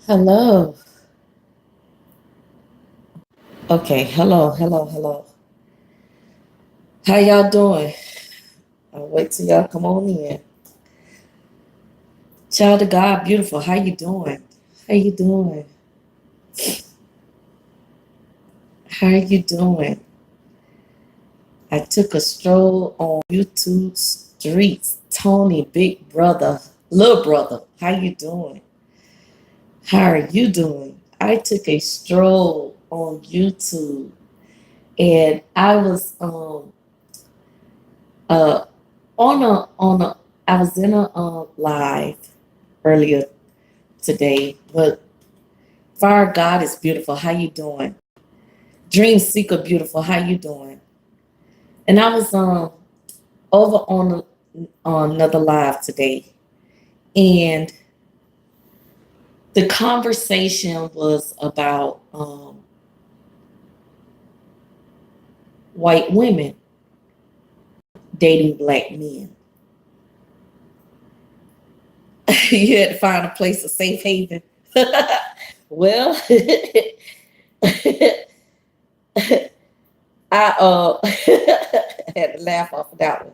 Hello. Okay, hello. How y'all doing? I'll wait till y'all come on in. Child of God, beautiful. How you doing? How you doing? How you doing? I took a stroll on YouTube streets. Tony, big brother, little brother. How you doing? How are you doing? I took a stroll on YouTube and I was uh on a I was in a live earlier today, but Fire God is beautiful. How you doing? Dream Seeker beautiful. How you doing? And I was over on another live today, and the conversation was about white women dating black men. You had to find a place of safe haven. Well, I had to laugh off of that one.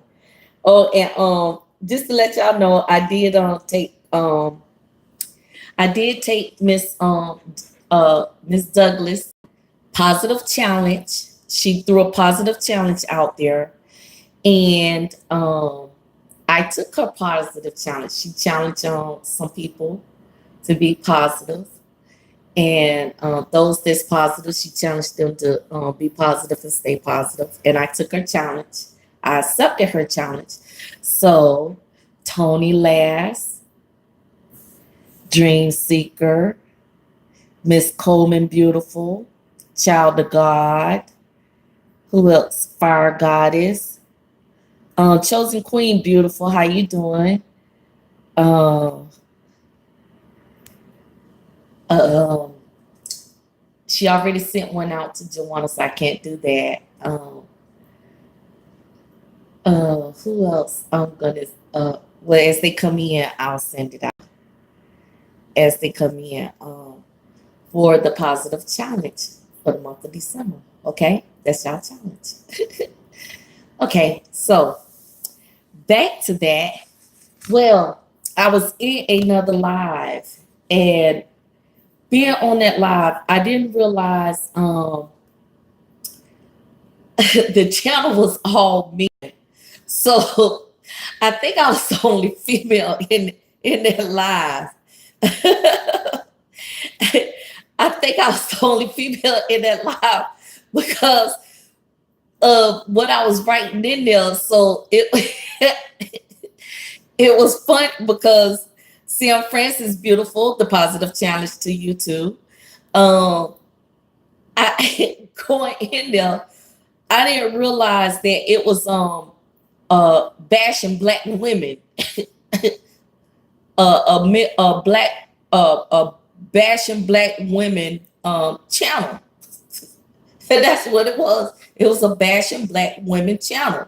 Oh, and just to let y'all know, I did take Miss Douglas positive challenge. She threw a positive challenge out there, and I took her positive challenge. She challenged some people to be positive, and those that's positive, she challenged them to be positive and stay positive. And I took her challenge. I accepted her challenge. So Tony Lass, Dream Seeker, Miss Coleman Beautiful, Child of God, who else? Fire Goddess, Chosen Queen Beautiful. How you doing? Um, um, she already sent one out to Joanna, so I can't do that. Who else? I'm gonna well, as they come in, I'll send it out as they come in for the positive challenge for the month of December. Okay, that's y'all challenge. Okay, so back to that. Well, I was in another live, and being on that live, I didn't realize the channel was all men. So I think I was the only female in that live. I think I was the only female in that live because of what I was writing in there. So it was fun because Sam Francis beautiful, the positive challenge to you too. I going in there, I didn't realize that it was bashing black women, a black bashing black women channel. And that's what it was. It was a bashing black women channel.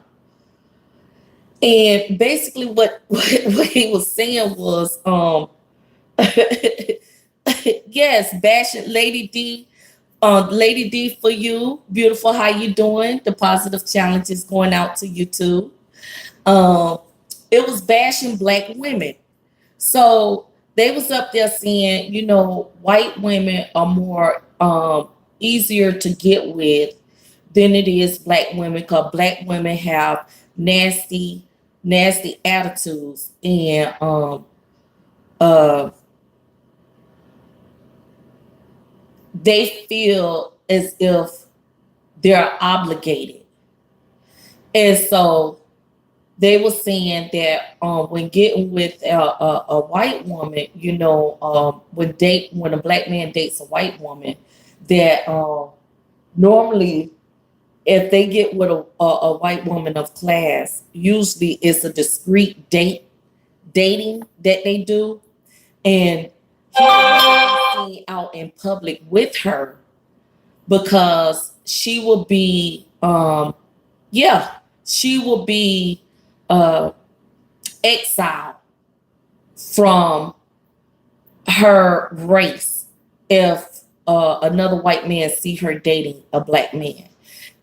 And basically what he was saying was yes, bashing Lady D. Lady D for you, beautiful. How you doing? The positive challenge is going out to you too. Um, it was bashing black women. So they was up there saying, white women are more easier to get with than it is black women, because black women have nasty attitudes, and uh, they feel as if they're obligated. And so they were saying that when getting with a white woman, when a black man dates a white woman, that normally if they get with a white woman of class, usually it's a discreet dating that they do, and he will be seen out in public with her because she will be she will be exiled from her race if another white man see her dating a black man.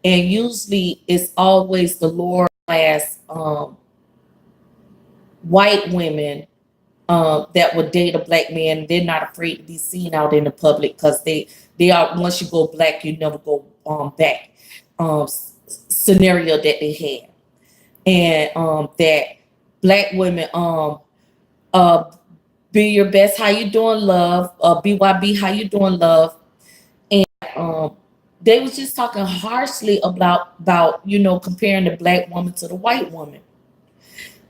And usually it's always the lower class white women that would date a black man. They're not afraid to be seen out in the public because they are, once you go black, you never go back scenario that they had. And that black women be your best, how you doing, love, BYB, how you doing, love. And they was just talking harshly about you know, comparing the black woman to the white woman.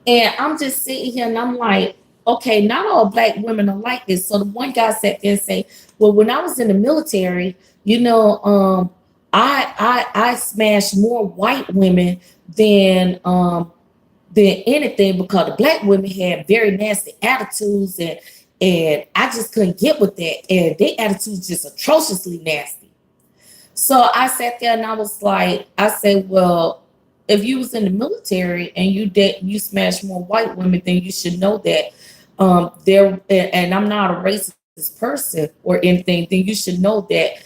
And I'm just sitting here and I'm like, okay, not all black women are like this. So the one guy sat there and say, well, when I was in the military, you know, I smashed more white women than anything, because the black women had very nasty attitudes, and I just couldn't get with that. And their attitudes just atrociously nasty. So I sat there and I was like, I said, well, if you was in the military and you smashed more white women, then you should know that there, and I'm not a racist person or anything, then you should know that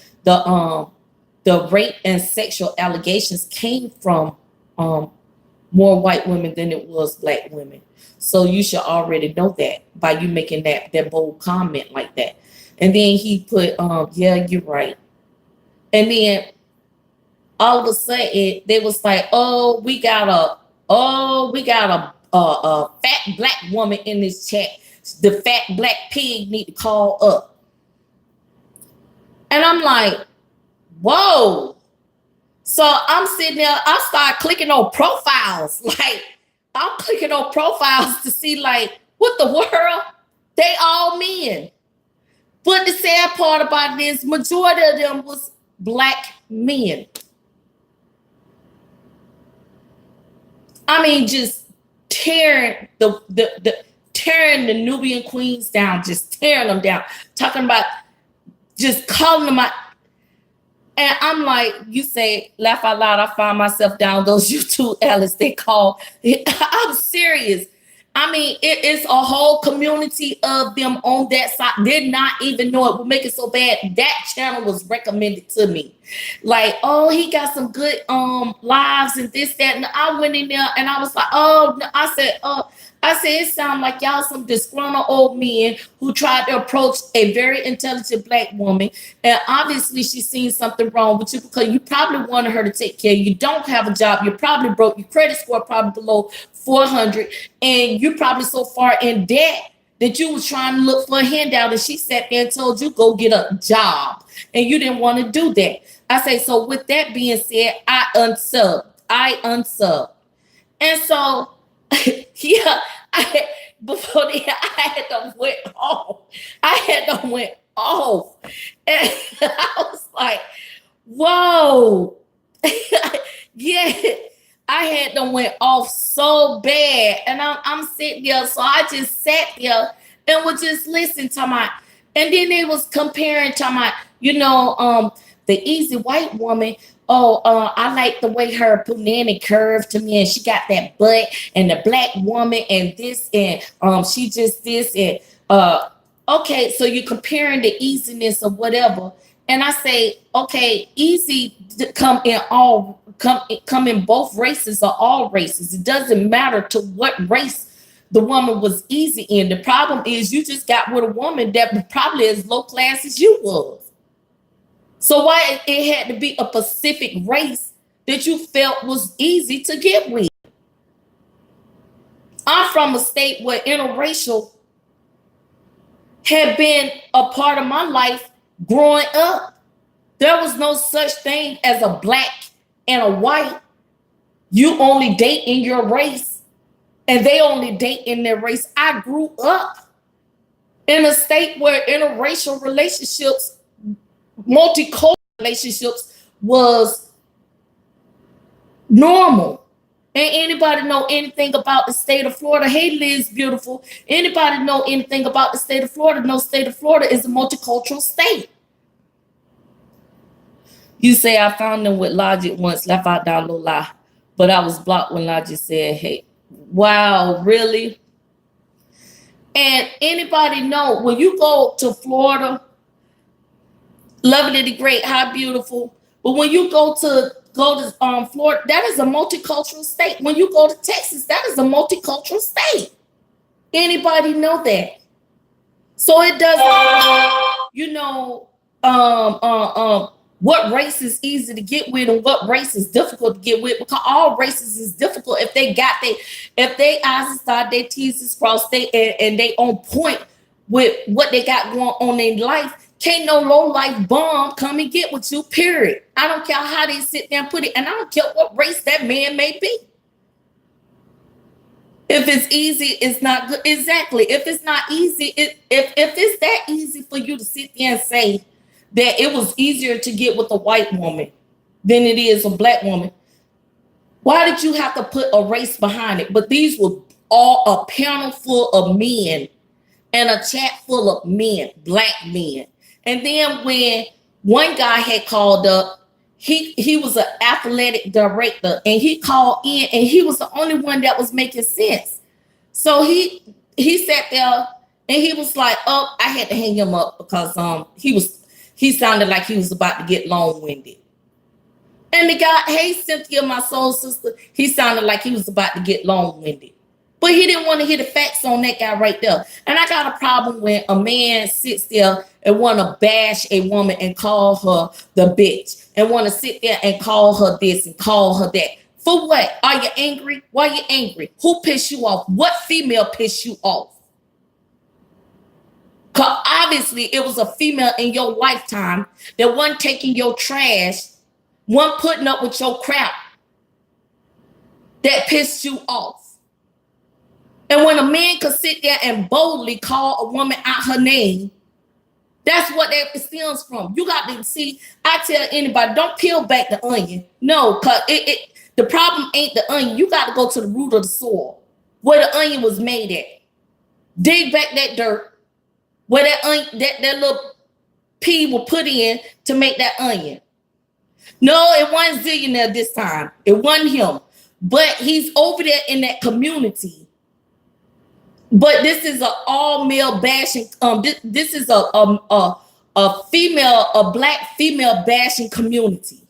the rape and sexual allegations came from more white women than it was black women. So you should already know that by you making that bold comment like that. And then he put, yeah, you're right. And then all of a sudden they was like, oh, we got a fat black woman in this chat. The fat black pig need to call up. And I'm like, whoa. So I'm sitting there, I start clicking on profiles. Like, I'm clicking on profiles to see, like, what the world? They all men. But the sad part about this, majority of them was black men. I mean, just tearing tearing the Nubian queens down, just tearing them down, talking about just calling them out. And I'm like, you say, laugh out loud, I find myself down those YouTube Alice they call. I'm serious. I mean, it's a whole community of them on that side. Did not even know it would make it so bad. That channel was recommended to me. Like, oh, he got some good lives and this, that. And I went in there and I was like, oh, I said, it sounds like y'all some disgruntled old men who tried to approach a very intelligent black woman. And obviously she's seen something wrong with you, because you probably wanted her to take care. You don't have a job. You're probably broke. Your credit score probably below 400. And you're probably so far in debt that you was trying to look for a handout. And she sat there and told you, go get a job. And you didn't want to do that. I say, so with that being said, I unsubbed. And so, yeah, before that, I had them went off. And I was like, whoa. Yeah, I had them went off so bad. And I'm sitting there. So I just sat there and was just listening to my, and then they was comparing to my, you know, the easy white woman. Oh, I like the way her punani curved to me, and she got that butt, and the black woman and this, and she just this, and okay, so you're comparing the easiness of whatever. And I say, okay, easy to come in both races or all races. It doesn't matter to what race the woman was easy in. The problem is you just got with a woman that probably as low class as you was. So why it had to be a Pacific race that you felt was easy to get with? I'm from a state where interracial had been a part of my life growing up. There was no such thing as a black and a white. You only date in your race, and they only date in their race. I grew up in a state where interracial relationships, multicultural relationships was normal. And anybody know anything about the state of Florida? Hey, Liz, beautiful. Anybody know anything about the state of Florida? No, state of Florida is a multicultural state. You say I found them with Logic once, left out down low lie, but I was blocked when Logic said, hey, wow, really? And anybody know when you go to Florida, Lovely, great, how beautiful. But when you go to Florida, that is a multicultural state. When you go to Texas, that is a multicultural state. Anybody know that? So it doesn't, you know, what race is easy to get with and what race is difficult to get with, because all races is difficult if they eyes is dotted, they T's is crossed, and they on point with what they got going on in life. Can't no low life bomb come and get with you, period. I don't care how they sit there and put it, and I don't care what race that man may be. If it's easy, it's not good. Exactly. If it's not easy, if it's that easy for you to sit there and say that it was easier to get with a white woman than it is a black woman, why did you have to put a race behind it? But these were all a panel full of men and a chat full of men, black men. And then when one guy had called up, he was an athletic director, and he called in, and he was the only one that was making sense. So he sat there and he was like, "Oh, I had to hang him up because he sounded like he was about to get long-winded." And the guy, "Hey, Cynthia, my soul sister," he sounded like he was about to get long-winded. But he didn't want to hear the facts on that guy right there. And I got a problem when a man sits there and want to bash a woman and call her the bitch, and want to sit there and call her this and call her that. For what? Are you angry? Why are you angry? Who pissed you off? What female pissed you off? Because obviously it was a female in your lifetime that wasn't taking your trash, wasn't putting up with your crap, that pissed you off. And when a man could sit there and boldly call a woman out her name, that's what that stems from. You got to see, I tell anybody, don't peel back the onion. No, because the problem ain't the onion. You got to go to the root of the soil, where the onion was made at. Dig back that dirt, where that little pea was put in to make that onion. No, it wasn't Zillionaire this time. It wasn't him. But he's over there in that community. But this is an all-male bashing. This is a black female bashing community,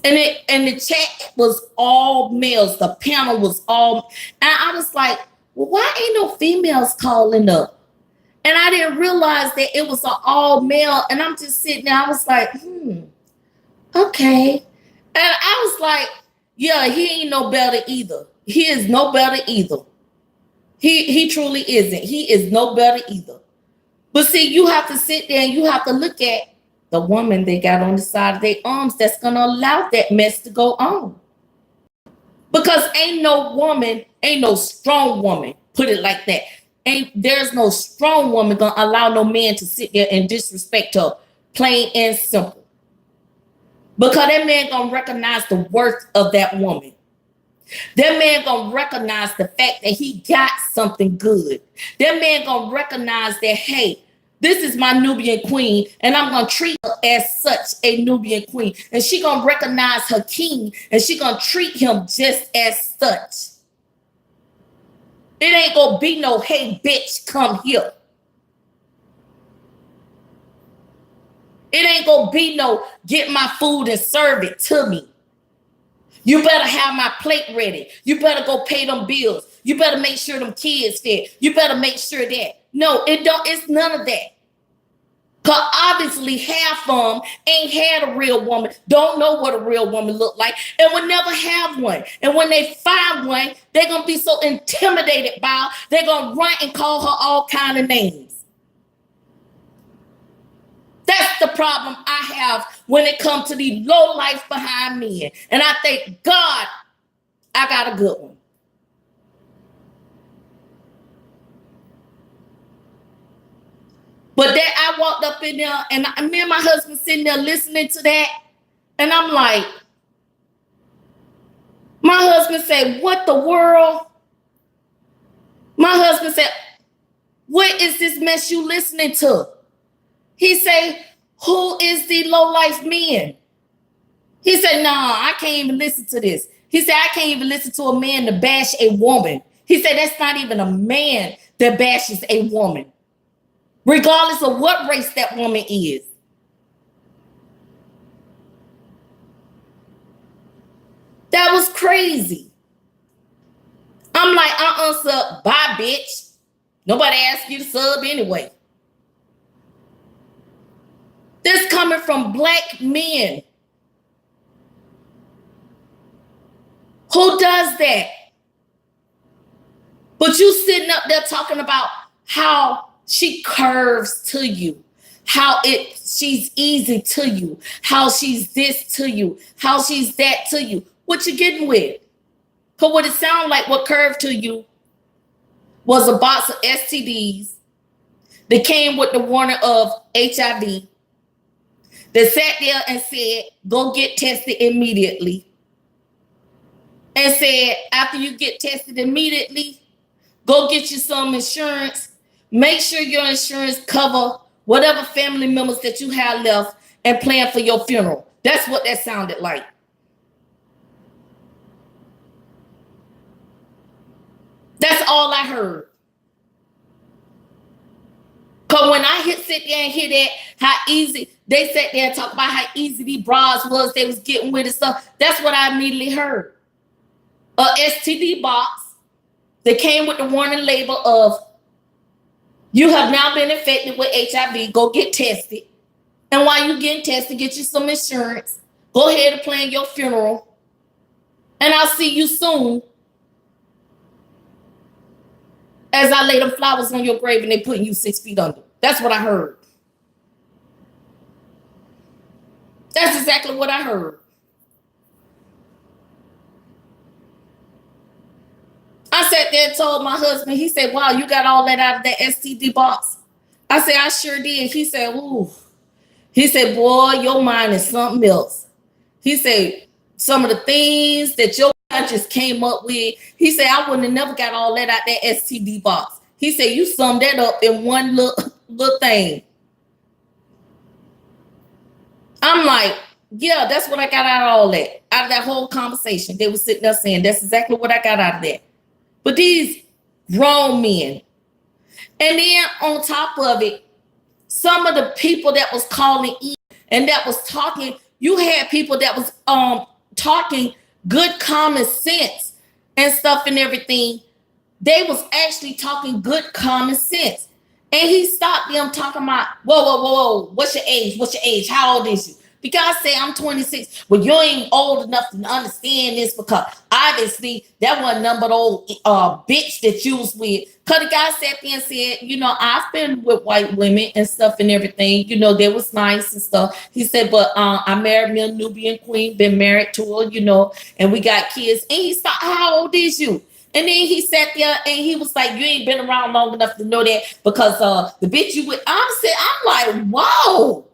and the chat was all males. The panel was all, and I was like, well, why ain't no females calling up? And I didn't realize that it was an all-male. And I'm just sitting there. I was like, okay. And I was like, yeah, he ain't no better either. He is no better either. He truly isn't. He is no better either. But see, you have to sit there and you have to look at the woman they got on the side of their arms that's going to allow that mess to go on. Because ain't no strong woman, put it like that. There's no strong woman going to allow no man to sit there and disrespect her, plain and simple. Because that man going to recognize the worth of that woman. That man gonna recognize the fact that he got something good. That man gonna recognize that, hey, this is my Nubian queen, and I'm gonna treat her as such a Nubian queen. And she gonna recognize her king, and she gonna treat him just as such. It ain't gonna be no, hey, bitch, come here. It ain't gonna be no, get my food and serve it to me. You better have my plate ready. You better go pay them bills. You better make sure them kids fed. You better make sure that. No, it's none of that. Because obviously half of them ain't had a real woman, don't know what a real woman look like, and will never have one. And when they find one, they're going to be so intimidated by her, they're going to run and call her all kind of names. That's the problem I have when it comes to the low life behind men. And I thank God I got a good one. But that I walked up in there and me and my husband sitting there listening to that. And I'm like, my husband said, what the world? My husband said, what is this mess you listening to? He said, who is the low-life men? He said, nah, I can't even listen to this. He said, I can't even listen to a man to bash a woman. He said, that's not even a man that bashes a woman. regardless of what race that woman is. That was crazy. I'm like, sub, bye, bitch. Nobody asked you to sub anyway. This coming from black men. Who does that? But you sitting up there talking about how she curves to you, how she's easy to you, how she's this to you, how she's that to you. What you getting with? Because what it sound like, what curved to you was a box of STDs that came with the warning of HIV, that sat there and said, go get tested immediately. And said, after you get tested immediately, go get you some insurance. Make sure your insurance cover whatever family members that you have left and plan for your funeral. That's what that sounded like. That's all I heard. Because when I sit there and hear that, how easy, they sat there and talk about how easy these bras was they was getting with and stuff. That's what I immediately heard. A STD box that came with the warning label of, you have now been infected with HIV, go get tested. And while you getting tested, get you some insurance. Go ahead and plan your funeral. And I'll see you soon. As I lay them flowers on your grave and they putting you 6 feet under. That's what I heard. That's exactly what I heard. I sat there and told my husband, he said, wow, you got all that out of that STD box? I said, I sure did. He said, ooh. He said, boy, your mind is something else. He said, some of the things that your mind just came up with, he said, I wouldn't have never got all that out that STD box. He said, you summed that up in one little thing. I'm like, yeah, that's what I got out of all that. Out of that whole conversation. They were sitting there saying, that's exactly what I got out of that. But these grown men. And then on top of it, some of the people that was calling in and that was talking, you had people that was talking good common sense and stuff and everything. They was actually talking good common sense. And he stopped them talking about, whoa, what's your age? What's your age? How old is you? The guy say, I'm 26. Well, you ain't old enough to understand this because obviously that wasn't number old bitch that you was with. Because the guy sat there and said, you know, I've been with white women and stuff and everything. You know, they was nice and stuff. He said, but I married me a Nubian queen, been married to her, you know, and we got kids. And he stopped, how old is you? And then he sat there and he was like, you ain't been around long enough to know that because the bitch you with, I'm like, whoa.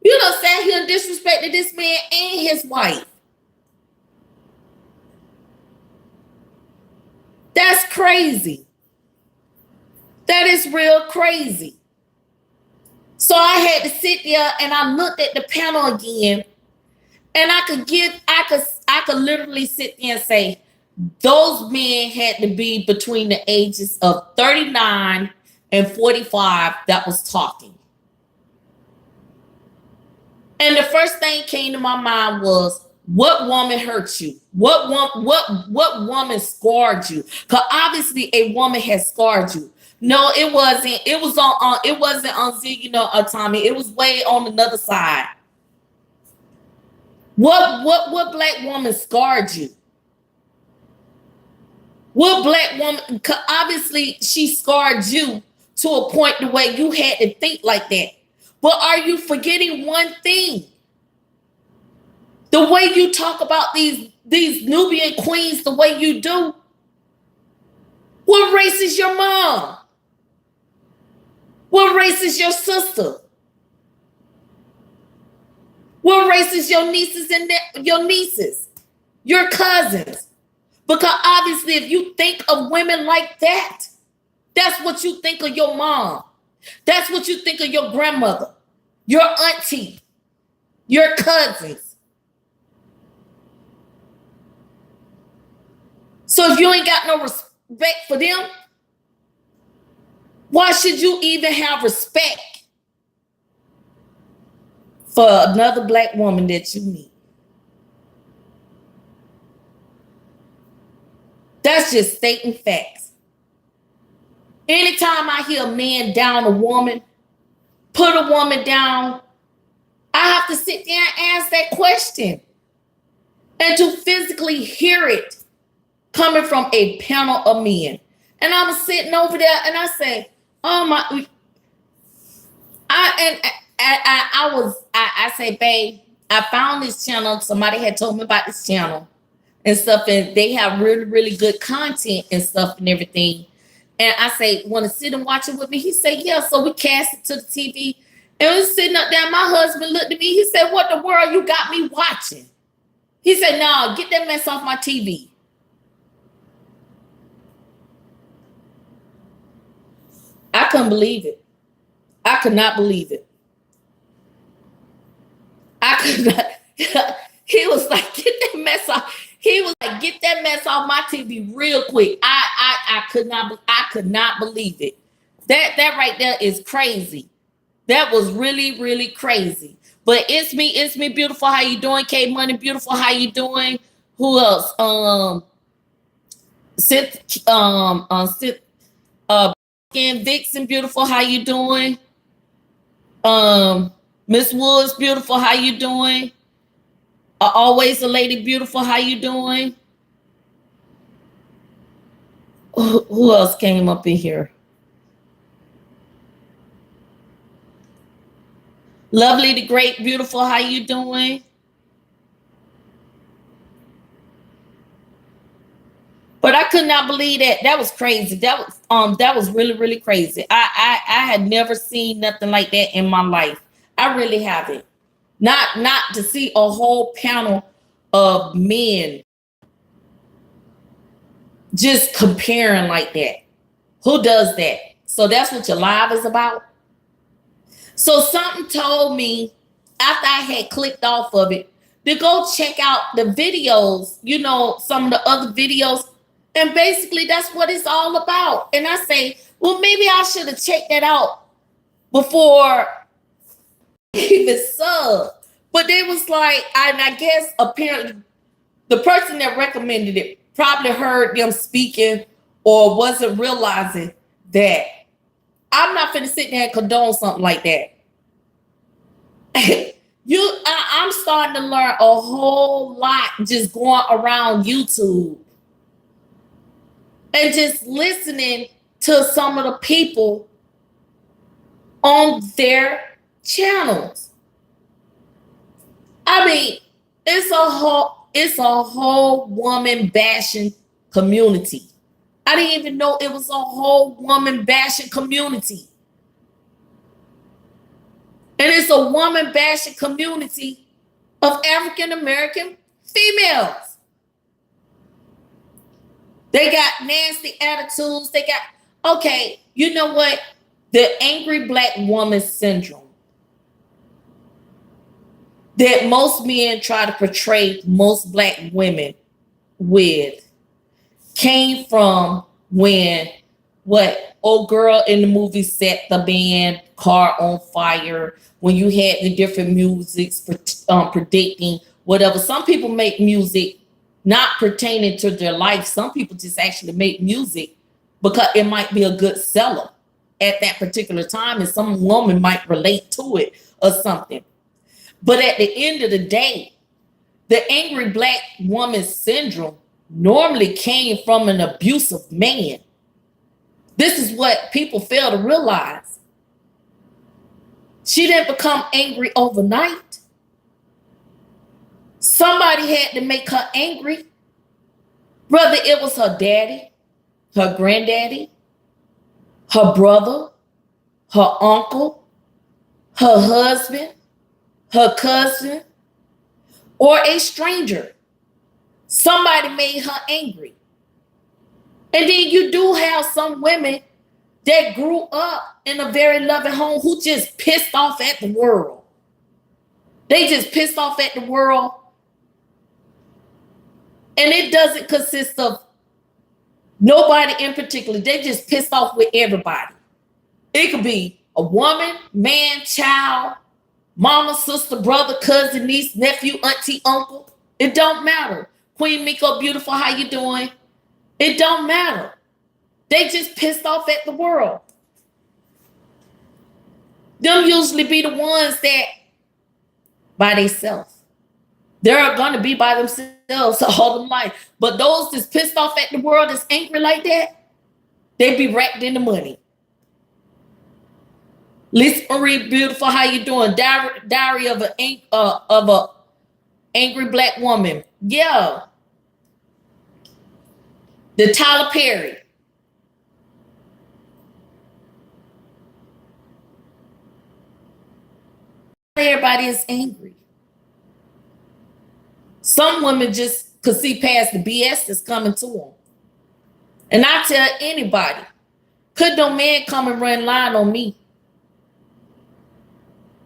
You done sat here and disrespected this man and his wife. That's crazy. That is real crazy. So I had to sit there and I looked at the panel again and I could literally sit there and say, those men had to be between the ages of 39 and 45 that was talking. And the first thing came to my mind was, what woman hurt you? What woman scarred you? Because obviously a woman has scarred you. No, it wasn't. It was on. It wasn't on you know, Tommy. It was way on another side. What black woman scarred you? What black woman? Obviously, she scarred you to a point the way you had to think like that. But are you forgetting one thing? The way you talk about these Nubian queens, the way you do. What race is your mom? What race is your sister? What race is your nieces and your cousins? Because obviously, if you think of women like that, that's what you think of your mom. That's what you think of your grandmother, your auntie, your cousins. So if you ain't got no respect for them, Why should you even have respect for another black woman that you meet? That's just stating facts. Anytime I hear a man down a woman, put a woman down, I have to sit there and ask that question. And to physically hear it coming from a panel of men. And I was sitting over there and I say, oh my, I say, babe, I found this channel. Somebody had told me about this channel and stuff, and they have really, really good content and stuff and everything. And I say, want to sit and watch it with me? He said, yeah. So we cast it to the TV. And we was sitting up there. My husband looked at me. He said, what the world you got me watching? He said, no, get that mess off my TV. I couldn't believe it. I could not believe it. I could not. He was like, get that mess off. He was like, get that mess off my TV real quick. I could not believe it. That right there is crazy. That was really, really crazy. But it's me, beautiful. How you doing? K Money, beautiful. How you doing? Who else? Vixen, beautiful. How you doing? Miss Woods, beautiful. How you doing? Always a lady, beautiful. How you doing? Who else came up in here? Lovely the Great, beautiful. How you doing? But I could not believe that. That was crazy. That was really, really crazy. I had never seen nothing like that in my life. I really haven't. Not to see a whole panel of men just comparing like that. Who does that? So that's what your live is about? So something told me after I had clicked off of it to go check out the videos, you know, some of the other videos. And basically that's what it's all about. And I say, well, maybe I should have checked that out before even sub. But they was like, and I guess apparently the person that recommended it probably heard them speaking or wasn't realizing that I'm not finna sit there and condone something like that. I'm starting to learn a whole lot just going around YouTube and just listening to some of the people on their channels. I mean, it's a whole woman bashing community. I didn't even know it was a whole woman bashing community. And it's a woman bashing community of African-American females. They got nasty attitudes. They got, okay, you know what? The angry black woman syndrome that most men try to portray most black women with came from when old girl in the movie set the band car on fire, when you had the different musics predicting whatever. Some people make music not pertaining to their life. Some people just actually make music because it might be a good seller at that particular time and some woman might relate to it or something. But at the end of the day, the angry black woman syndrome normally came from an abusive man. This is what people fail to realize. She didn't become angry overnight. Somebody had to make her angry. Whether it was her daddy, her granddaddy, her brother, her uncle, her husband, her cousin, or a stranger. Somebody made her angry. And then you do have some women that grew up in a very loving home who just pissed off at the world. They just pissed off at the world. And it doesn't consist of nobody in particular. They just pissed off with everybody. It could be a woman, man, child, mama, sister, brother, cousin, niece, nephew, auntie, uncle. It don't matter. Queen Miko, beautiful, how you doing? It don't matter. They just pissed off at the world. Them usually be the ones that by themselves. They're gonna be by themselves all the life. But those that's pissed off at the world, that's angry like that, they be wrapped in the money. Lisa Marie, beautiful, how you doing? Diary of a angry black woman. Yeah. The Tyler Perry. Everybody is angry. Some women just could see past the BS that's coming to them. And I tell anybody, could no man come and run line on me?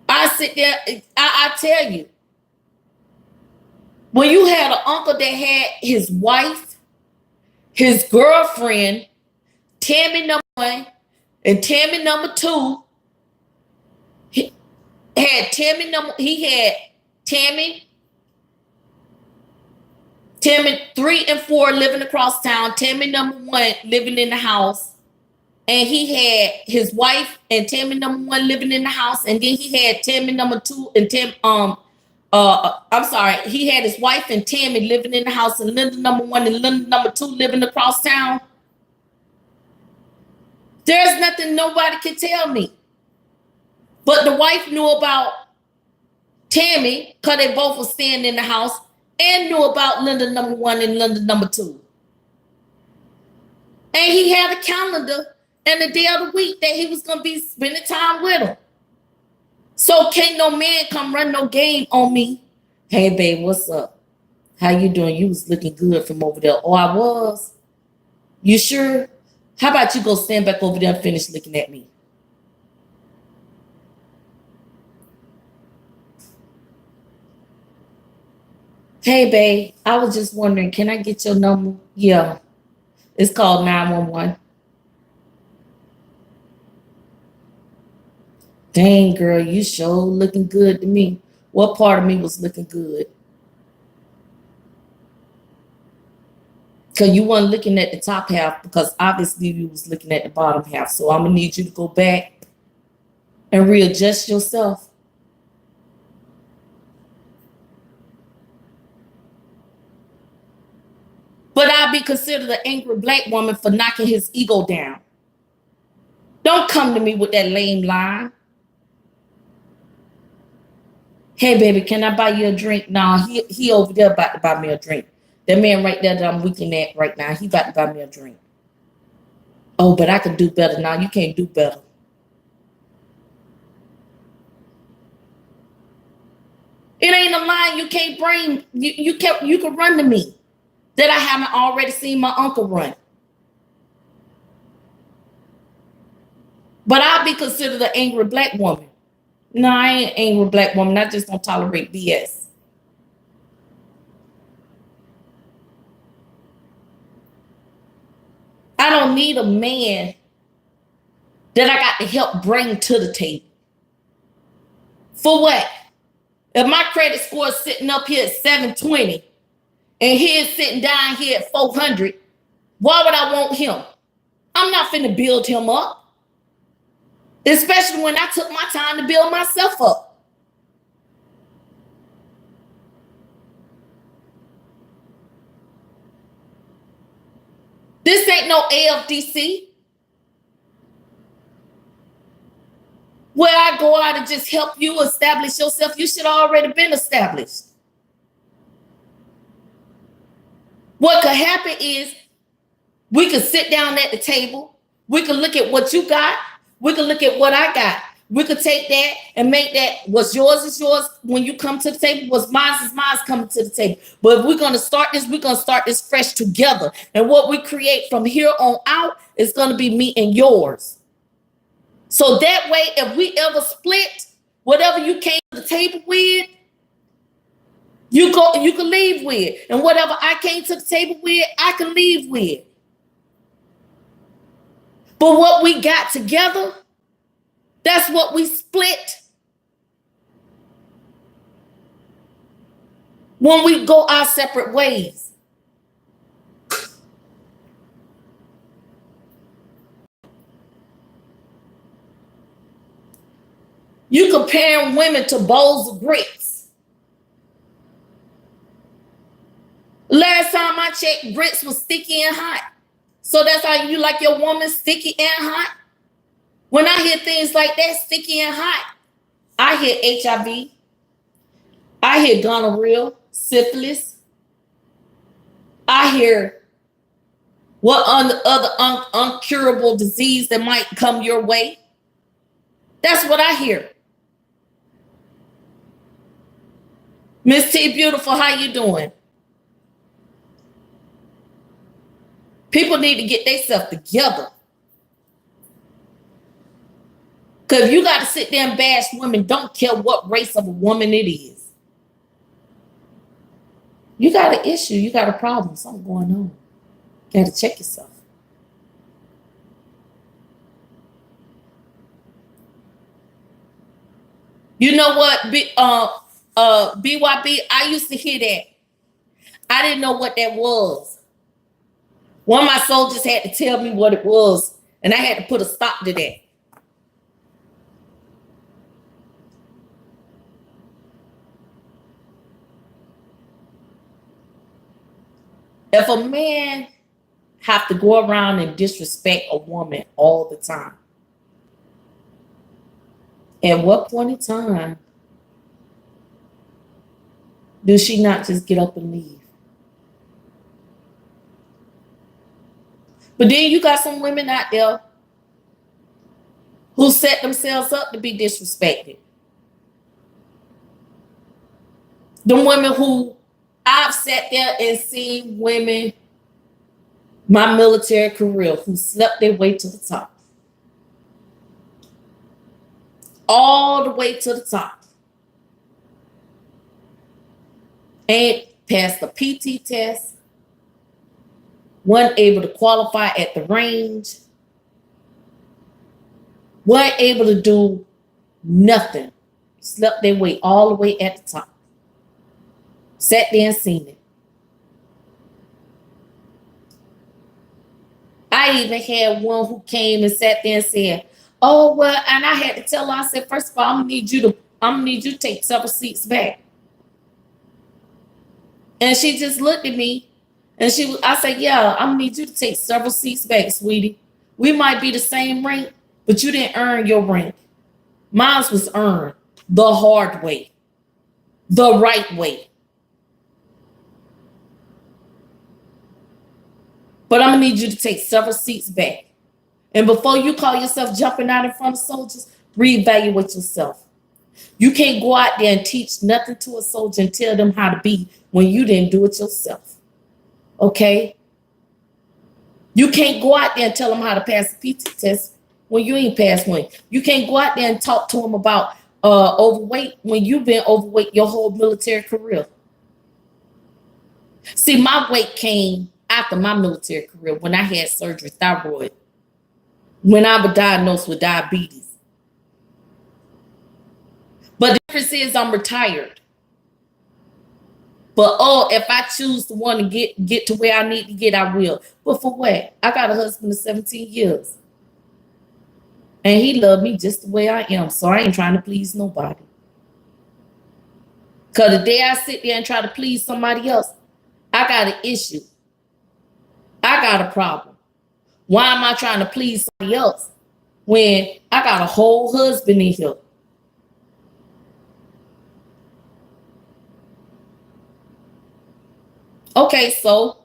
I sit there, I tell you, when you had an uncle that had his wife, his girlfriend, Tammy number 1, and Tammy number 2, he had Tammy 3 and 4 living across town, Tammy number 1 living in the house, and he had his wife and Tammy number 1 living in the house, and then he had Tammy number 2 and he had his wife and Tammy living in the house, and Linda number 1 and Linda number 2 living across town. There's nothing nobody can tell me. But the wife knew about Tammy because they both were staying in the house, and knew about Linda number 1 and Linda number 2. And he had a calendar and the day of the week that he was going to be spending time with them. So can't no man come run no game on me. Hey, babe, what's up? How you doing? You was looking good from over there. Oh, I was? You sure? How about you go stand back over there and finish looking at me? Hey, babe, I was just wondering, can I get your number? Yeah, it's called 911. Dang, girl, you sure looking good to me. What part of me was looking good? Because you weren't looking at the top half, because obviously you was looking at the bottom half. So I'm going to need you to go back and readjust yourself. But I'll be considered an angry black woman for knocking his ego down. Don't come to me with that lame line. Hey, baby, can I buy you a drink? Nah, he over there about to buy me a drink. That man right there that I'm looking at right now, he about to buy me a drink. Oh, but I can do better. Nah, you can't do better. It ain't a line you can't bring. You can run to me that I haven't already seen my uncle run. But I'll be considered an angry black woman. No, I ain't an angry black woman. I just don't tolerate BS. I don't need a man that I got to help bring to the table. For what? If my credit score is sitting up here at 720 and he is sitting down here at 400, why would I want him? I'm not finna build him up. Especially when I took my time to build myself up. This ain't no AFDC where I go out and just help you establish yourself. You should have already been established. What could happen is we could sit down at the table. We could look at what you got. We could look at what I got. We could take that and make that what's yours is yours when you come to the table. What's mine is mine coming to the table. But if we're going to start this, we're going to start this fresh together. And what we create from here on out is going to be me and yours. So that way, if we ever split, whatever you came to the table with, you can leave with. And whatever I came to the table with, I can leave with. But what we got together, That's what we split. When we go our separate ways. You comparing women to bowls of grits. Last time I checked, grits was sticky and hot. So that's how you like your woman, sticky and hot? When I hear things like that, sticky and hot, I hear HIV. I hear gonorrhea, syphilis. I hear what other uncurable disease that might come your way. That's what I hear. Miss T Beautiful, how you doing? People need to get themselves together. Because if you got to sit there and bash women, don't care what race of a woman it is. You got an issue. You got a problem. Something going on. You got to check yourself. You know what, BYB, I used to hear that. I didn't know what that was. One of my soldiers had to tell me what it was, and I had to put a stop to that. If a man have to go around and disrespect a woman all the time, at what point in time does she not just get up and leave? But then you got some women out there who set themselves up to be disrespected. The women who I've sat there and seen women, my military career, who slept their way to the top. All the way to the top. And passed the PT test. Wasn't able to qualify at the range. Wasn't able to do nothing. Slept their way all the way at the top. Sat there and seen it. I even had one who came and sat there and said, oh, well, and I had to tell her, I said, first of all, I'm gonna need you to take several seats back. And she just looked at me and I said, yeah, I'm gonna need you to take several seats back, sweetie. We might be the same rank, but you didn't earn your rank. Mine was earned the hard way, the right way. But I'm gonna need you to take several seats back. And before you call yourself jumping out in front of soldiers, reevaluate yourself. You can't go out there and teach nothing to a soldier and tell them how to be when you didn't do it yourself. Okay? You can't go out there and tell them how to pass the PT test when you ain't passed one. You can't go out there and talk to them about overweight when you've been overweight your whole military career. See, my weight came after my military career when I had surgery, thyroid. When I was diagnosed with diabetes. But the difference is I'm retired. But if I choose to want to get to where I need to get, I will. But for what? I got a husband of 17 years. And he loved me just the way I am. So I ain't trying to please nobody. Because the day I sit there and try to please somebody else, I got an issue. I got a problem. Why am I trying to please somebody else when I got a whole husband in here? Okay, so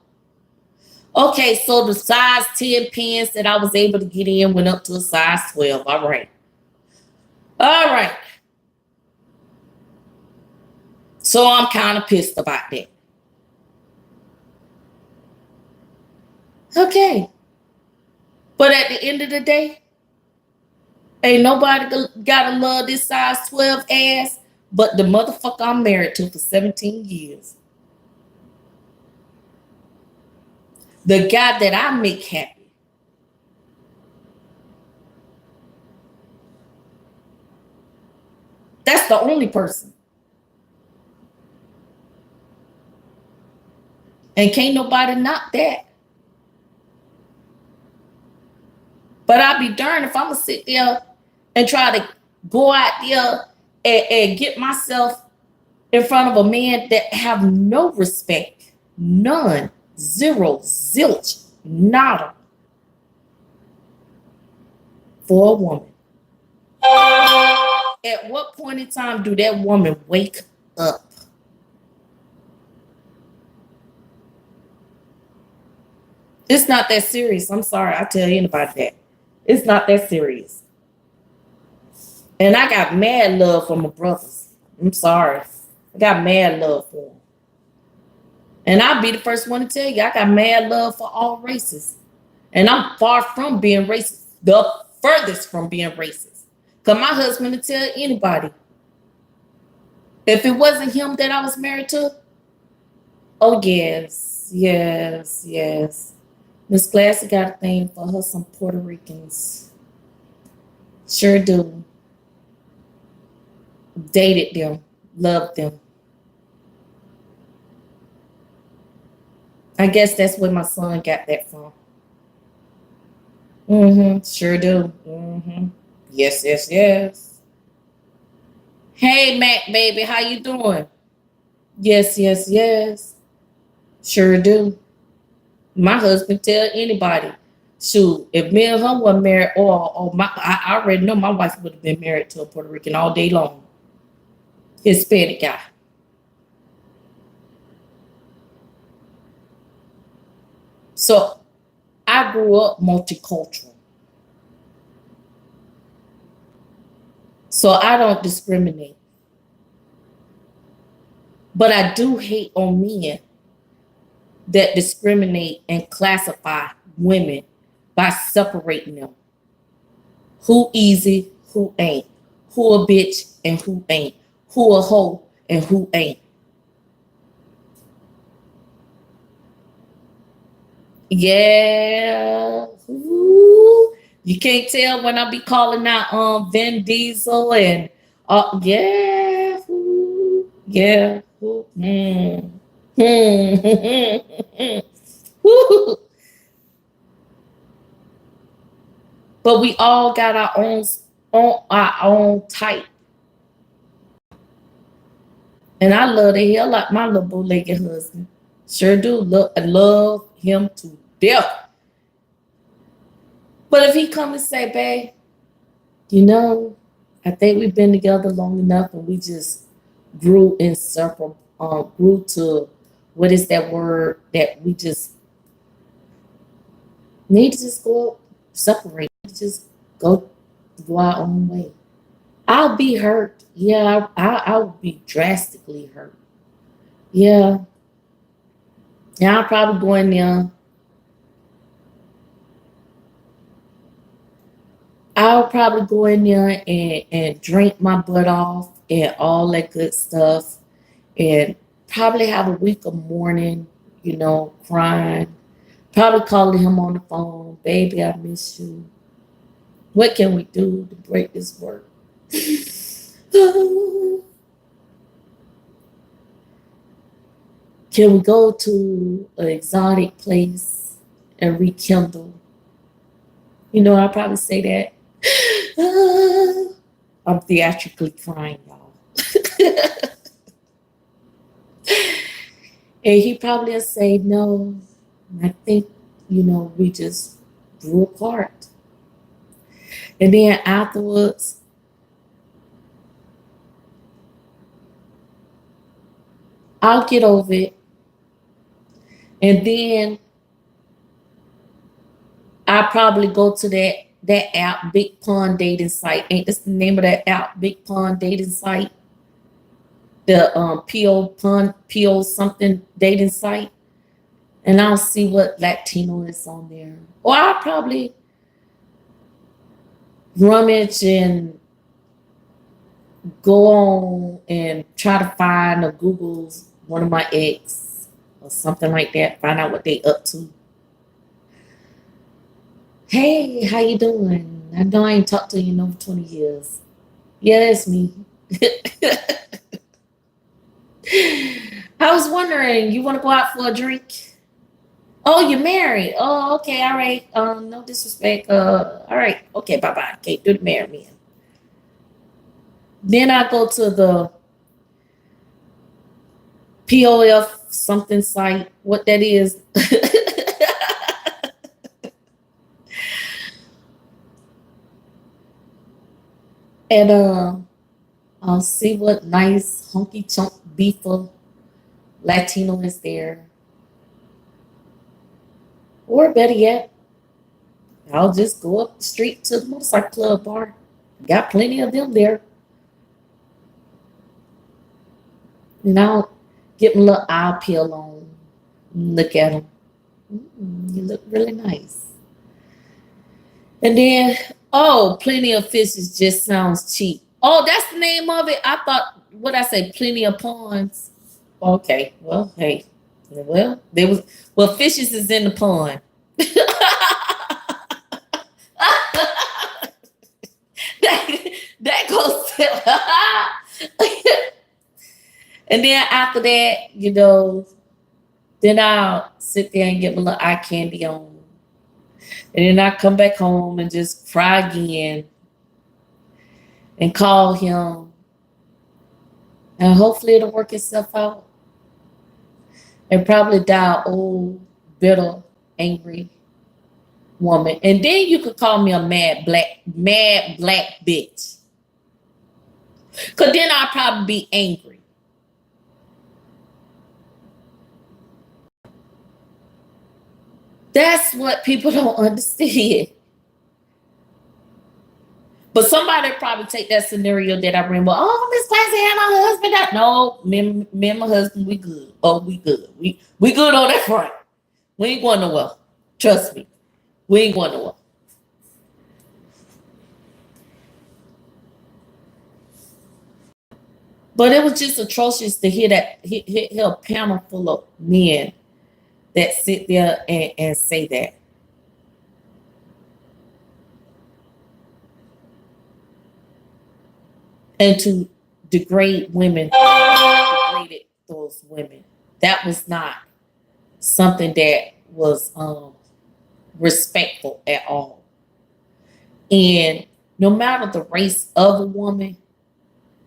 the size 10 pants that I was able to get in went up to a size 12. All right. So I'm kind of pissed about that. Okay. But at the end of the day, ain't nobody gotta love this size 12 ass but the motherfucker I'm married to for 17 years. The guy that I make happy. That's the only person. And can't nobody knock that. But I'll be darned if I'm going to sit there and try to go out there and get myself in front of a man that have no respect. None. Zero. Zilch. Nada. For a woman. At what point in time do that woman wake up? It's not that serious. I'm sorry. I tell anybody that. It's not that serious. And I got mad love for my brothers. I'm sorry. I got mad love for them. And I'll be the first one to tell you, I got mad love for all races. And I'm far from being racist. The furthest from being racist. Because my husband will tell anybody, if it wasn't him that I was married to, oh, yes, yes, yes. Miss Glassy got a thing for her, some Puerto Ricans. Sure do. Dated them, loved them. I guess that's where my son got that from. Sure do. Yes, yes, yes. Hey, Mac, baby, how you doing? Yes, yes, yes. Sure do. My husband tell anybody, shoot, if me and her were married, I already know my wife would have been married to a Puerto Rican all day long. Hispanic guy. So I grew up multicultural. So I don't discriminate. But I do hate on men that discriminate and classify women by separating them. Who easy, who ain't. Who a bitch and who ain't. Who a hoe and who ain't. Yeah. Ooh. You can't tell when I be calling out Vin Diesel and yeah. Ooh. Yeah. Ooh. But we all got our own type. And I love the hell like my little bow-legged husband. Sure do. I love him to death. But if he come and say, babe, you know, I think we've been together long enough and we just grew grew to, what is that word, that we just need to just go separate, just go our own way. I'll be hurt. Yeah, I'll be drastically hurt. Yeah. Yeah, I'll probably go in there. I'll probably go in there and drink my butt off and all that good stuff. And probably have a week of mourning, you know, crying. Probably calling him on the phone. Baby, I miss you. What can we do to break this work? Can we go to an exotic place and rekindle? You know, I'll probably say that. I'm theatrically crying, y'all. And he probably will say, no, I think, you know, we just grew apart. And then afterwards, I'll get over it. And then I probably go to that app, Big Pond dating site. Ain't this the name of that app, Big Pond dating site? The PO something dating site. And I'll see what Latino is on there. Or I'll probably rummage and go on and try to find or Google's one of my ex or something like that. Find out what they up to. Hey, how you doing? I know I ain't talked to you in over 20 years. Yeah, it's me. I was wondering, you want to go out for a drink? Oh, you're married. Oh, okay, all right. No disrespect. All right, okay, bye-bye. Okay, do the married man. Then I go to the POF something site, what that is. And I'll see what nice hunky chunk beefer Latino is there. Or better yet, I'll just go up the street to the motorcycle club bar. Got plenty of them there. And I'll get my little eye peel on. Look at them. You look really nice. And then, oh, plenty of fishes just sounds cheap. Oh, that's the name of it. I thought, what I say, plenty of ponds. Okay, well, hey, well, fishes is in the pond. that goes to, and then after that, then I'll sit there and get my little eye candy on. And then I come back home and just cry again and call him. And hopefully it'll work itself out. And probably die old, bitter, angry woman. And then you could call me a mad black bitch. Because then I'll probably be angry. That's what people don't understand. But somebody probably take that scenario that I remember. Oh, Miss Classy and my husband. No, me and my husband, we good. Oh, we good. We good on that front. We ain't going nowhere. Trust me. We ain't going nowhere. But it was just atrocious to hear a panel full of men that sit there and say that. And to degrade women, degraded those women. That was not something that was respectful at all. And no matter the race of a woman,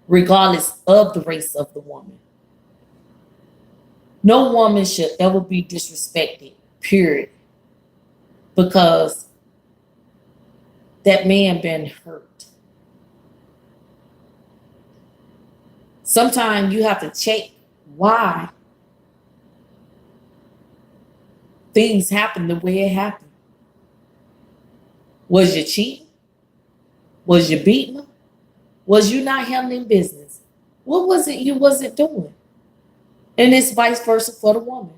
regardless of the race of the woman, no woman should ever be disrespected, period. Because that man been hurt. Sometimes you have to check why things happen the way it happened. Was you cheating? Was you beating her? Was you not handling business? What was it you wasn't doing? And it's vice versa for the woman.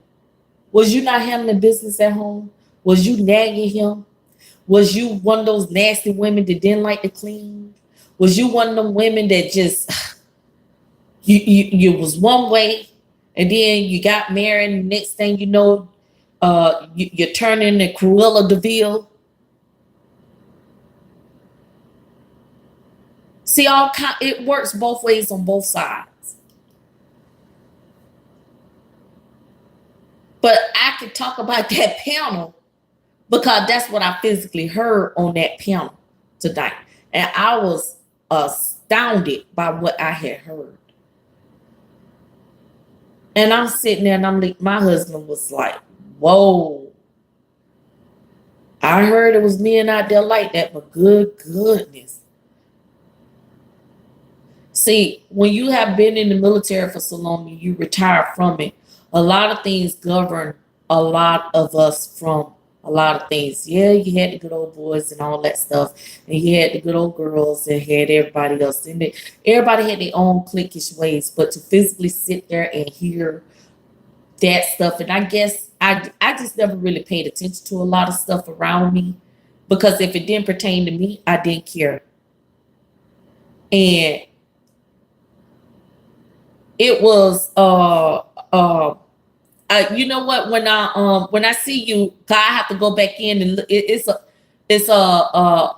Was you not handling business at home? Was you nagging him? Was you one of those nasty women that didn't like to clean? Was you one of them women that just you was one way, and then you got married, and next thing you know, you're turning the Cruella de Vil? See, it works both ways on both sides. But I could talk about that panel because that's what I physically heard on that panel tonight. And I was astounded by what I had heard. And I'm sitting there and I'm like, my husband was like, whoa. I heard it was men out there like that, but goodness. See, when you have been in the military for so long and you retire from it, a lot of things govern a lot of us from a lot of things. Yeah, you had the good old boys and all that stuff, and you had the good old girls and had everybody else in it. Everybody had their own cliquish ways, but to physically sit there and hear that stuff, and I guess I just never really paid attention to a lot of stuff around me, because if it didn't pertain to me, I didn't care. And it was you know what, when I see you, I have to go back in and it's a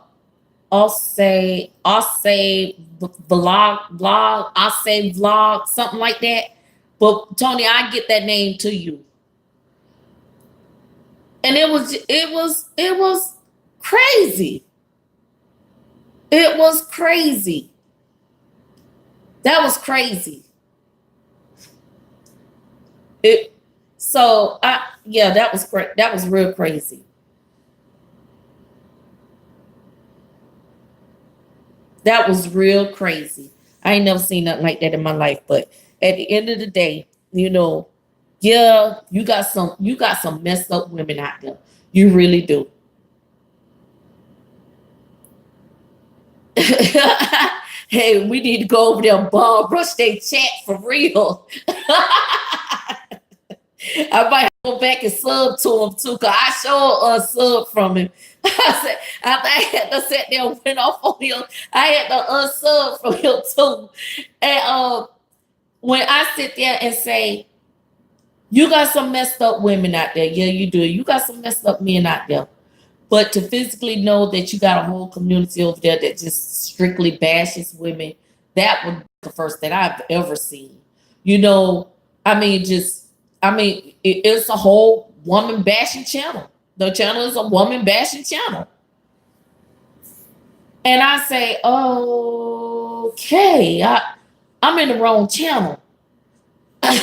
I'll say vlog, something like that. But Tony, I get that name to you. And it was crazy. It was crazy. That was crazy. That was great. That was real crazy. That was real crazy. I ain't never seen nothing like that in my life. But at the end of the day, you know, yeah, you got some messed up women out there. You really do. Hey, we need to go over there and brush their chat for real. I might have to go back and sub to him too, because I sure sub from him. I had to sit there and went off on him. I had to unsub from him too. And when I sit there and say, you got some messed up women out there. Yeah, you do. You got some messed up men out there. But to physically know that you got a whole community over there that just strictly bashes women, that was the first that I've ever seen. You know, it's a whole woman bashing channel. The channel is a woman bashing channel. And I say, okay, I'm in the wrong channel. I'm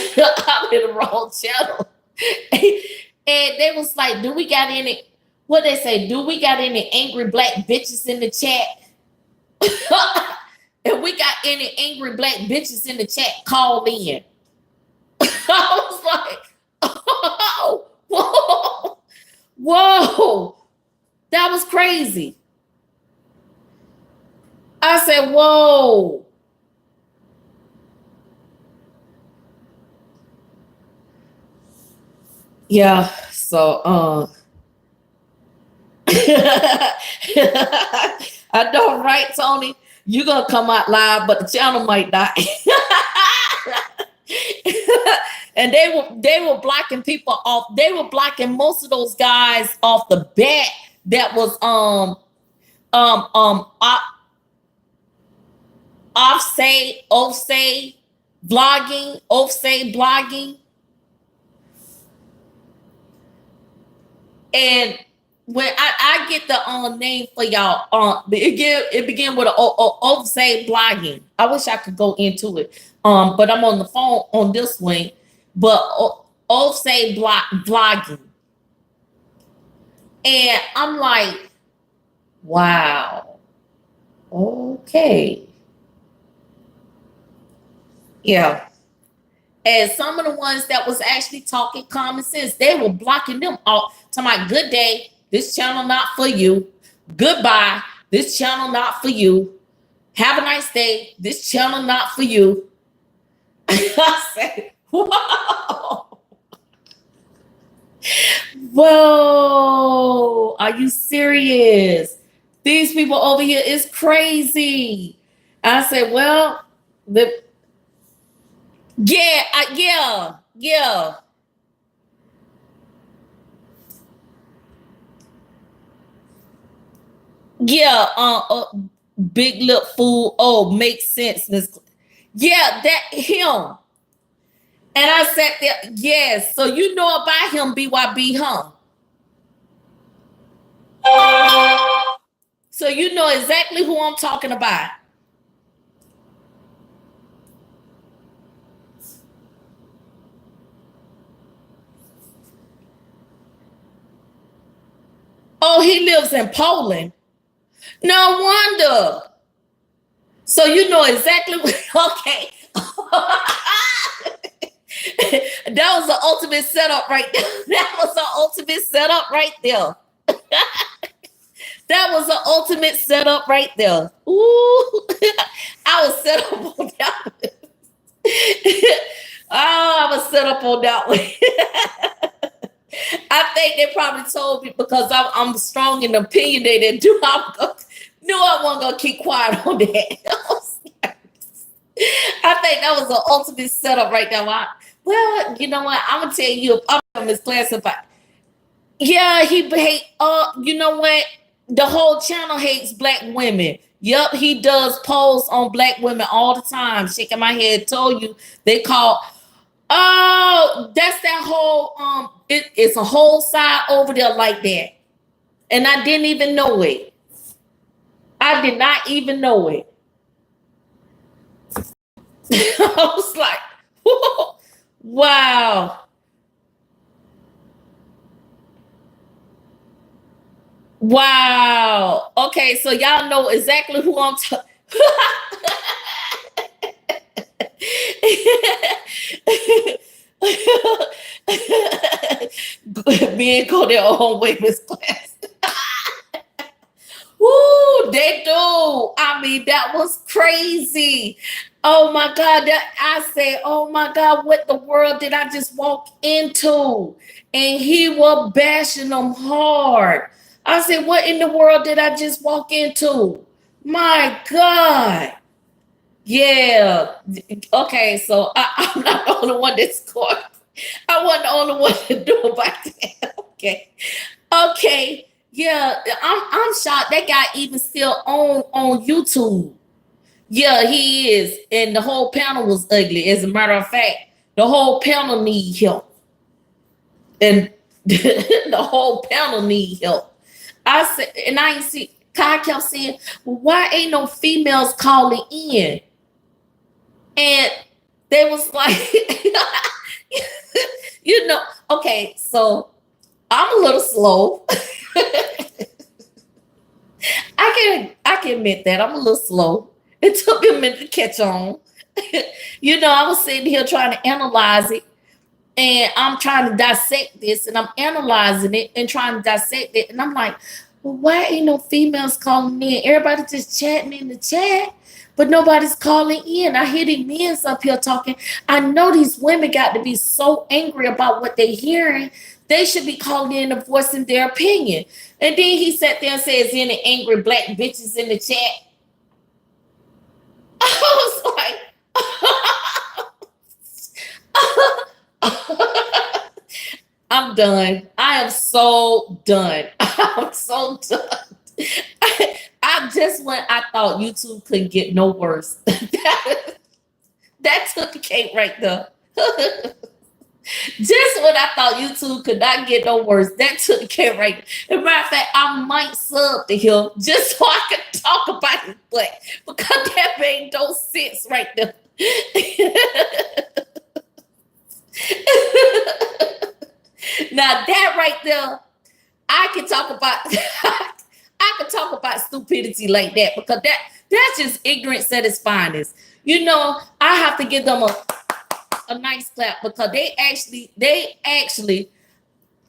in the wrong channel. And they was like, do we got any, what they say, do we got any angry black bitches in the chat? If we got any angry black bitches in the chat, call in. I was like, oh, whoa, that was crazy. I said, whoa. Yeah, so I know, right, Tony? You're gonna come out live, but the channel might die. And they were blocking people off. They were blocking most of those guys off the bat that was offsay blogging. And when I get the name for y'all, it began with offsay blogging. I wish I could go into it, but I'm on the phone on this one. But offsay blogging, and I'm like, wow, okay, yeah. And some of the ones that was actually talking common sense, they were blocking them off. To my good day, this channel not for you. Goodbye, this channel not for you. Have a nice day, this channel not for you. I said, whoa. Whoa, are you serious? These people over here is crazy. I said, well, yeah. Big lip fool. Oh, makes sense. Yeah, that him. And I sat there, yes. So you know about him, BYB, huh? So you know exactly who I'm talking about. Oh, he lives in Poland. No wonder. So you know exactly what, okay. That was the ultimate setup right there. That was the ultimate setup right there. That was the ultimate setup right there. Ooh, I was set up on that one. I was set up on that one. I think they probably told me because I'm strong and opinionated. Knew I wasn't gonna keep quiet on that. I think that was the ultimate setup right there. Well, you know what? I'm gonna tell you, I'm from his class about. Yeah, he hate. You know what? The whole channel hates black women. Yup, he does polls on black women all the time. Shaking my head, told you they call. Oh, that's that whole it's a whole side over there like that. And I didn't even know it. I did not even know it. I was like, whoa, wow. Wow. Okay, so y'all know exactly who I'm talking. Me and go their own way, Miss Class. Woo, they do. I mean, that was crazy. Oh my God. I say, oh my God, what the world did I just walk into? And he was bashing them hard. I said, what in the world did I just walk into? My God. Yeah. Okay, so I'm not the only one that's scored. I wasn't the only one to do about that. Okay. Okay. Yeah, I'm shocked that guy even still on YouTube. Yeah, he is. And the whole panel was ugly. As a matter of fact, the whole panel need help. And the whole panel need help. I said, and I ain't see Kai kept saying, well, why ain't no females calling in? And they was like, you know, okay, so I'm a little slow. I can admit that I'm a little slow. It took me a minute to catch on. You know, I was sitting here trying to analyze it, and I'm trying to dissect this, and I'm analyzing it and trying to dissect it, and I'm like, well, why ain't no females calling in? Everybody just chatting in the chat, but nobody's calling in. I hear these men up here talking. I know these women got to be so angry about what they're hearing. They should be calling in and voicing their opinion. And then he sat there and says, any angry black bitches in the chat? I was like, I'm done. I am so done. I'm so done. I just went, I thought YouTube couldn't get no worse. That took the cake right there. Just when I thought YouTube could not get no worse, that took the cake right. As a matter of fact, I might sub to him just so I could talk about his butt, because that made no sense right there. Now that right there, I can talk about I can talk about stupidity like that, because that's just ignorance at its finest. You know, I have to give them a nice clap, because they actually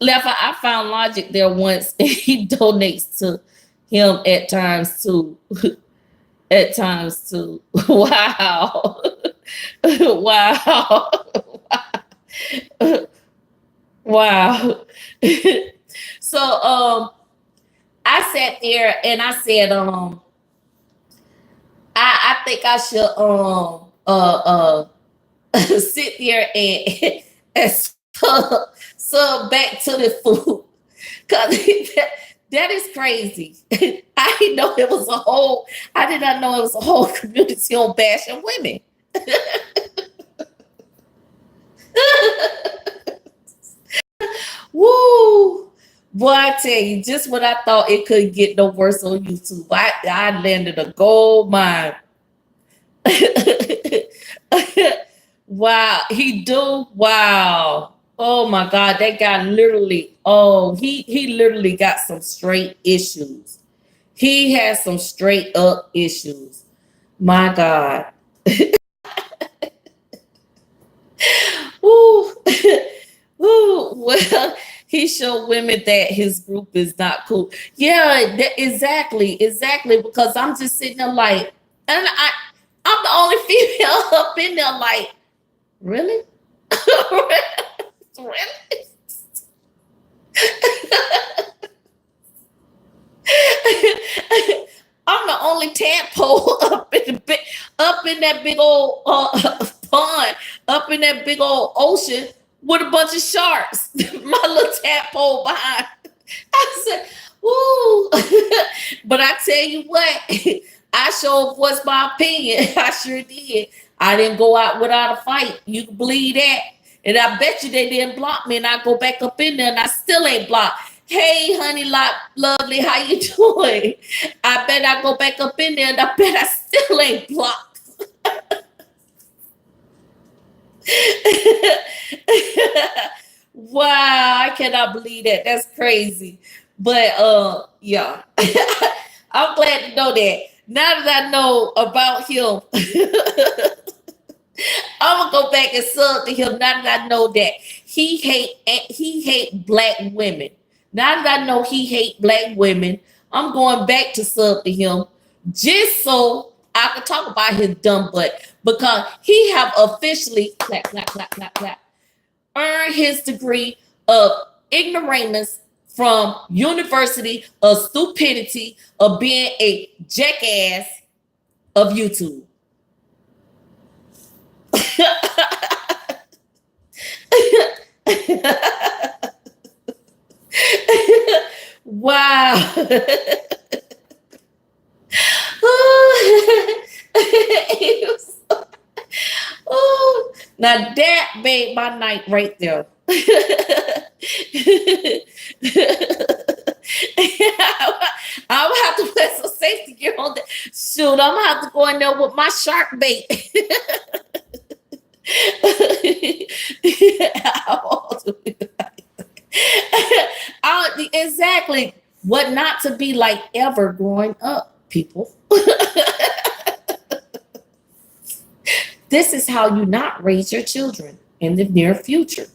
left. I found Logic there once, and he donates to him at times too. At times too. Wow. Wow. Wow. So I sat there and I said, I think I should sit there and sub back to the food, because that is crazy. I didn't know it was I did not know it was a whole community on bashing women. Woo! Boy, I tell you, just when I thought it couldn't get no worse on YouTube, I landed a gold mine. Wow, he do. Wow. Oh my God, that guy literally. Oh, he literally got some straight issues. He has some straight up issues. My God. Woo. Woo. Well, he showed women that his group is not cool. Yeah, exactly, because I'm just sitting there like, and I'm the only female up in there like, really? Really? I'm the only tadpole up in that big old pond, up in that big old ocean with a bunch of sharks. My little tadpole behind. I said, "Ooh," but I tell you what, I sure voiced my opinion. I sure did. I didn't go out without a fight. You can believe that. And I bet you they didn't block me. And I go back up in there and I still ain't blocked. Hey, honey, lovely, how you doing? I bet I go back up in there and I bet I still ain't blocked. Wow, I cannot believe that. That's crazy. But yeah. I'm glad to know that. Now that I know about him, I'm gonna go back and sub to him. Now that I know that he hate black women. Now that I know he hate black women, I'm going back to sub to him just so I can talk about his dumb butt because he have officially clap clap clap clap clap earned his degree of ignoramus from University of Stupidity of being a jackass of YouTube. Wow. Oh, now that made my night right there. I'm gonna have to put some safety gear on that. Shoot, I'm gonna have to go in there with my shark bait. Exactly what not to be like ever growing up, people. This is how you not raise your children in the near future.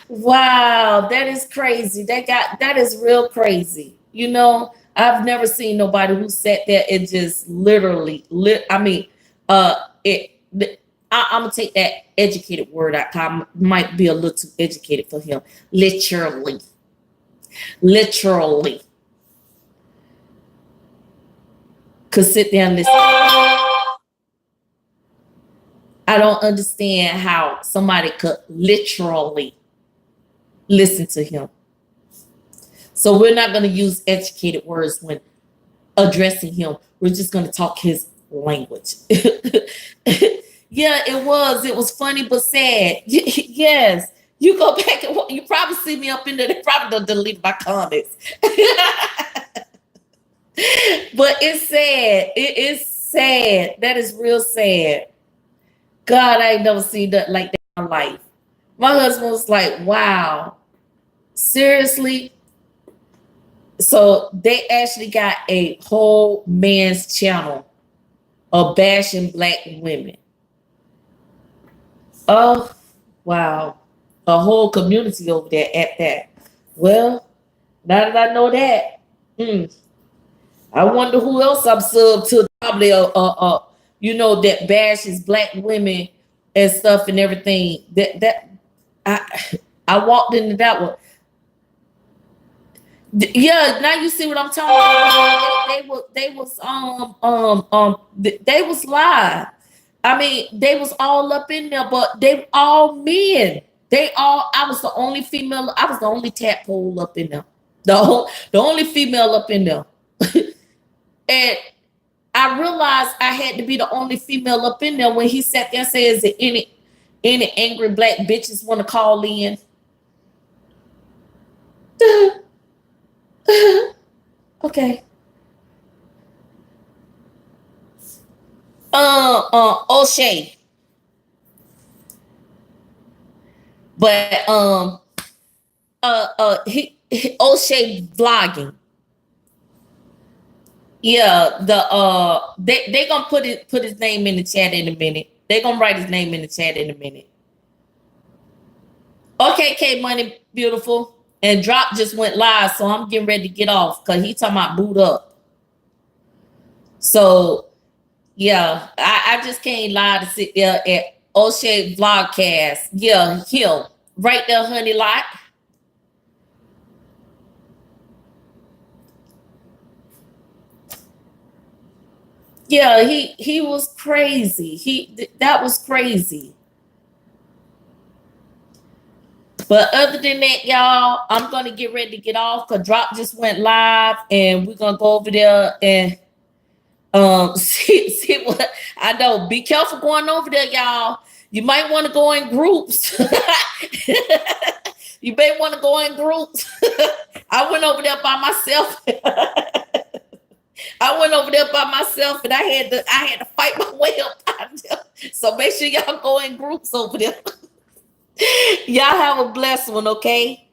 Wow, that is crazy. That is real crazy. You know, I've never seen nobody who sat there and just literally I'm gonna take that educated word out. I might be a little too educated for him. Literally. Could sit there and listen. I don't understand how somebody could literally listen to him. So we're not going to use educated words when addressing him. We're just going to talk his language. Yeah, it was funny but sad. Yes, you go back and you probably see me up in there. They probably don't delete my comments. But it's sad. It is sad. That is real sad. God, I ain't never seen that like that in my life. My husband was like, wow, seriously? So they actually got a whole man's channel of bashing black women. Oh, wow. A whole community over there at that. Well, now that I know that, I wonder who else I'm sub to. Probably that bashes black women and stuff and everything. I walked into that one. Yeah, now you see what I'm talking about. They was live. I mean, they was all up in there, but they all men. I was the only female. I was the only tadpole up in there. The only female up in there. And I realized I had to be the only female up in there when he sat there and said, "Is there any angry black bitches want to call in?" Okay. O'Shea. But O'Shea vlogging. Yeah, they gonna put his name in the chat in a minute. They gonna write his name in the chat in a minute. Okay, K Money, beautiful. And Drop just went live, so I'm getting ready to get off because he talking about boot up. So yeah, I just can't lie to sit there at O'Shea Vlogcast. Yeah, him. Right there, honey lot. Yeah, he was crazy. That was crazy. But other than that, y'all, I'm gonna get ready to get off because Drop just went live, and we're gonna go over there and see what I know. Be careful going over there, y'all. You might want to go in groups. You may want to go in groups. I went over there by myself. I went over there by myself, and I had to fight my way up out of there. So make sure y'all go in groups over there. Y'all have a blessed one, okay?